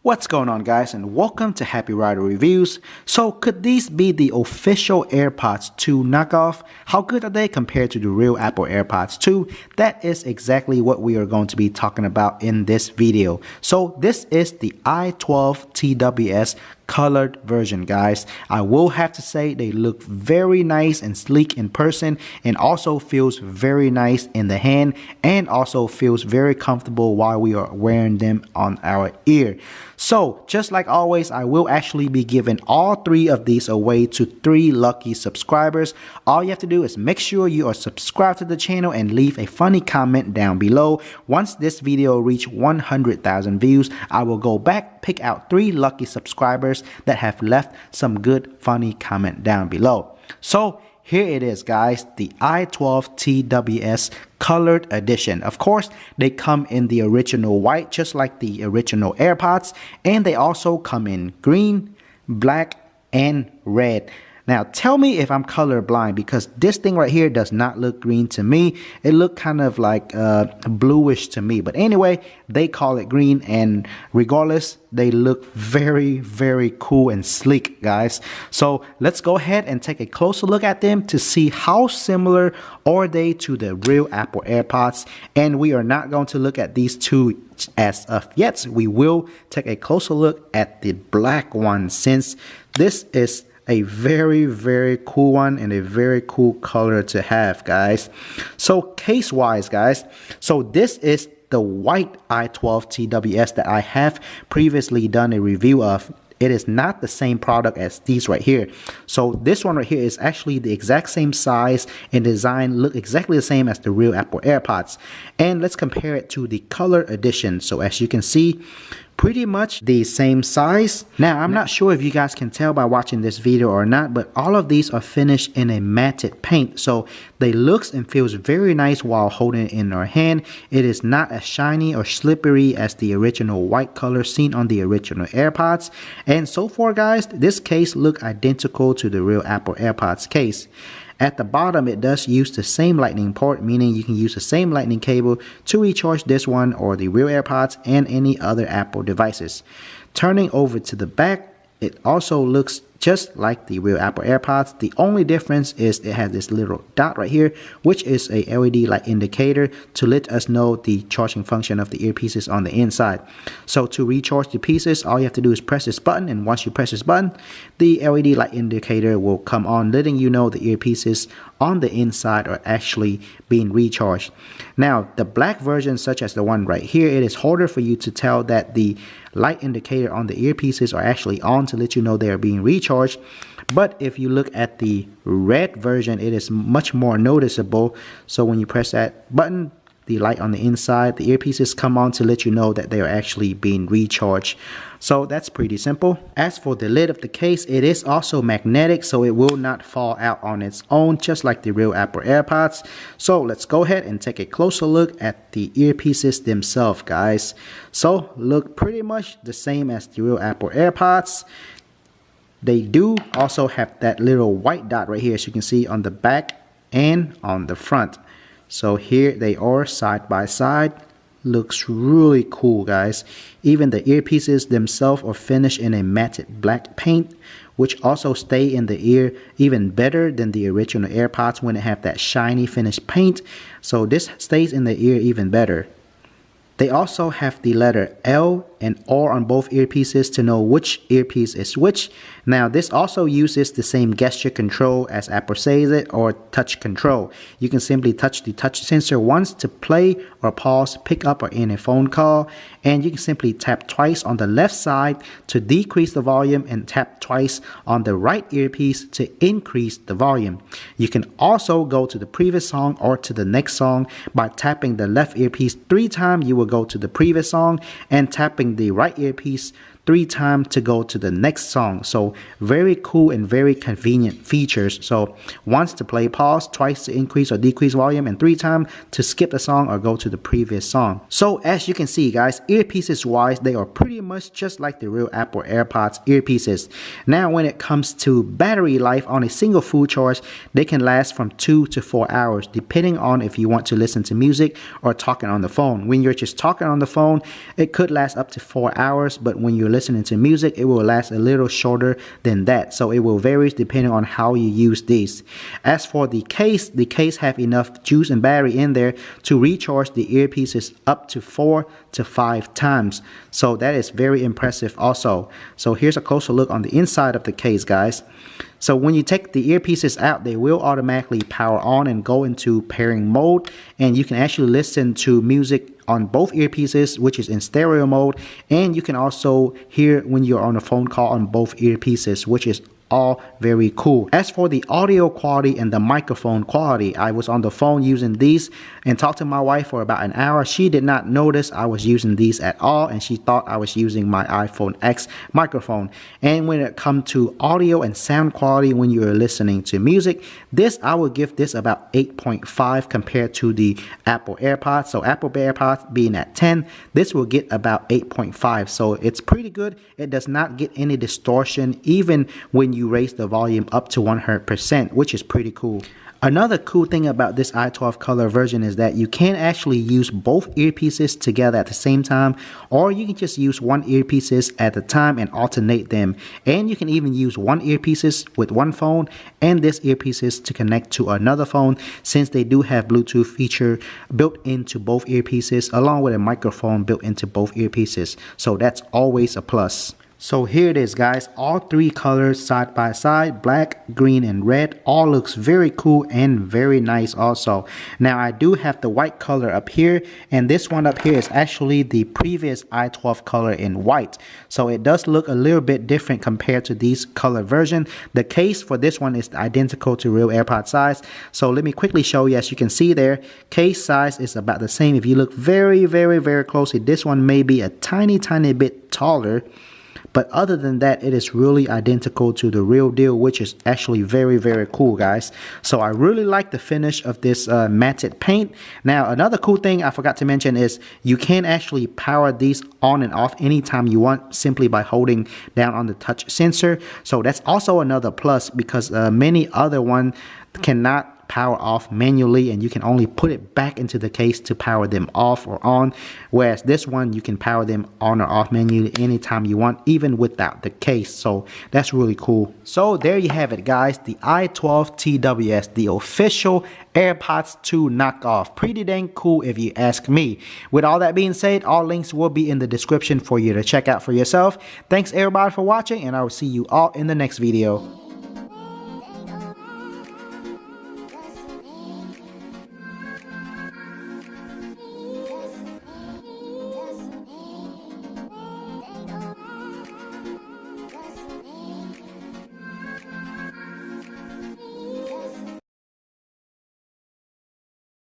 What's going on, guys, and welcome to Happy Rider Reviews. So could these be the official AirPods 2 knockoff? How good are they compared to the real Apple AirPods 2? That is exactly what we are going to be talking about in this video. So this is the i12 TWS colored version, guys. I will have to say they look very nice and sleek in person, and also feels very nice in the hand, and also feels very comfortable while we are wearing them on our ear. So just like always, I will actually be giving all three of these away to 3 lucky subscribers. All you have to do is make sure you are subscribed to the channel and leave a funny comment down below. Once this video reach 100,000 views, I will go back, pick out 3 lucky subscribers that have left some good funny comment down below. So here it is, guys, the i12 TWS colored edition. Of course, they come in the original white, just like the original AirPods, and they also come in green, black, and red. Now, tell me if I'm colorblind, because this thing right here does not look green to me. It looked kind of like bluish to me. But anyway, they call it green, and regardless, they look very, very cool and sleek, guys. So let's go ahead and take a closer look at them to see how similar are they to the real Apple AirPods. And we are not going to look at these two as of yet. We will take a closer look at the black one, since this is a very, very cool one and a very cool color to have, guys. So case wise, guys, so this is the white i12 TWS that I have previously done a review of. It is not the same product as these right here. So this one right here is actually the exact same size and design, look exactly the same as the real Apple AirPods. And let's compare it to the color edition. So as you can see, pretty much the same size. Now, I'm not sure if you guys can tell by watching this video or not, but all of these are finished in a matted paint. So they looks and feels very nice while holding it in our hand. It is not as shiny or slippery as the original white color seen on the original AirPods. And so far, guys, this case look identical to the real Apple AirPods case. At the bottom, it does use the same lightning port, meaning you can use the same lightning cable to recharge this one or the real AirPods and any other Apple devices. Turning over to the back, it also looks just like the real Apple AirPods. The only difference is it has this little dot right here, which is a LED light indicator to let us know the charging function of the earpieces on the inside. So to recharge the pieces, all you have to do is press this button, and once you press this button, the LED light indicator will come on, letting you know the earpieces on the inside are actually being recharged. Now, the black version, such as the one right here, it is harder for you to tell that the light indicator on the earpieces are actually on to let you know they are being recharged. But if you look at the red version, it is much more noticeable. So when you press that button, the light on the inside, the earpieces come on to let you know that they are actually being recharged. So that's pretty simple. As for the lid of the case, it is also magnetic, so it will not fall out on its own, just like the real Apple AirPods. So let's go ahead and take a closer look at the earpieces themselves, guys. So look pretty much the same as the real Apple AirPods. They do also have that little white dot right here, as you can see on the back and on the front. So here they are side by side. Looks really cool, guys. Even the earpieces themselves are finished in a matted black paint, which also stay in the ear even better than the original AirPods when they have that shiny finished paint. So this stays in the ear even better. They also have the letter L and R on both earpieces to know which earpiece is which. Now, this also uses the same gesture control as Apple says it, or touch control. You can simply touch the touch sensor once to play or pause, pick up, or end a phone call. And you can simply tap twice on the left side to decrease the volume, and tap twice on the right earpiece to increase the volume. You can also go to the previous song or to the next song by tapping the left earpiece 3 times. You will go to the previous song, and tapping the right earpiece 3 times to go to the next song. So very cool and very convenient features. So once to play pause, twice to increase or decrease volume, and 3 times to skip the song or go to the previous song. So as you can see, guys, earpieces wise, they are pretty much just like the real Apple AirPods earpieces. Now when it comes to battery life, on a single full charge, they can last from 2 to 4 hours, depending on if you want to listen to music or talking on the phone. When you're just talking on the phone, it could last up to 4 hours, but when you're listening to music, it will last a little shorter than that. So it will vary depending on how you use these. As for the case have enough juice and battery in there to recharge the earpieces up to 4 to 5 times. So that is very impressive also. So here's a closer look on the inside of the case, guys. So when you take the earpieces out, they will automatically power on and go into pairing mode, and you can actually listen to music on both earpieces, which is in stereo mode, and you can also hear when you're on a phone call on both earpieces, which is all very cool. As for the audio quality and the microphone quality, I was on the phone using these and talked to my wife for about an hour. She did not notice I was using these at all, and she thought I was using my iPhone X microphone. And when it comes to audio and sound quality when you're listening to music, I would give this about 8.5 compared to the Apple AirPods. So Apple AirPods being at 10, this will get about 8.5. So it's pretty good. It does not get any distortion even when you raise the volume up to 100%, which is pretty cool. Another cool thing about this i12 color version is that you can actually use both earpieces together at the same time, or you can just use one earpieces at a time and alternate them. And you can even use one earpieces with one phone and this earpieces to connect to another phone, since they do have Bluetooth feature built into both earpieces along with a microphone built into both earpieces. So that's always a plus. So here it is, guys, all three colors side by side, black, green, and red. All looks very cool and very nice also. Now I do have the white color up here, and this one up here is actually the previous i12 color in white. So it does look a little bit different compared to these color version. The case for this one is identical to real AirPod size. So let me quickly show you. As you can see there, case size is about the same. If you look very closely, this one may be a tiny bit taller. But other than that, it is really identical to the real deal, which is actually very cool, guys. So I really like the finish of this matted paint. Now, another cool thing I forgot to mention is you can actually power these on and off anytime you want, simply by holding down on the touch sensor. So that's also another plus, because many other ones cannot power off manually, and you can only put it back into the case to power them off or on, whereas this one you can power them on or off manually anytime you want, even without the case. So that's really cool. So there you have it, guys, the i12 TWS, the official AirPods 2 knockoff. Pretty dang cool if you ask me. With all that being said, all links will be in the description for you to check out for yourself. Thanks everybody for watching, and I will see you all in the next video.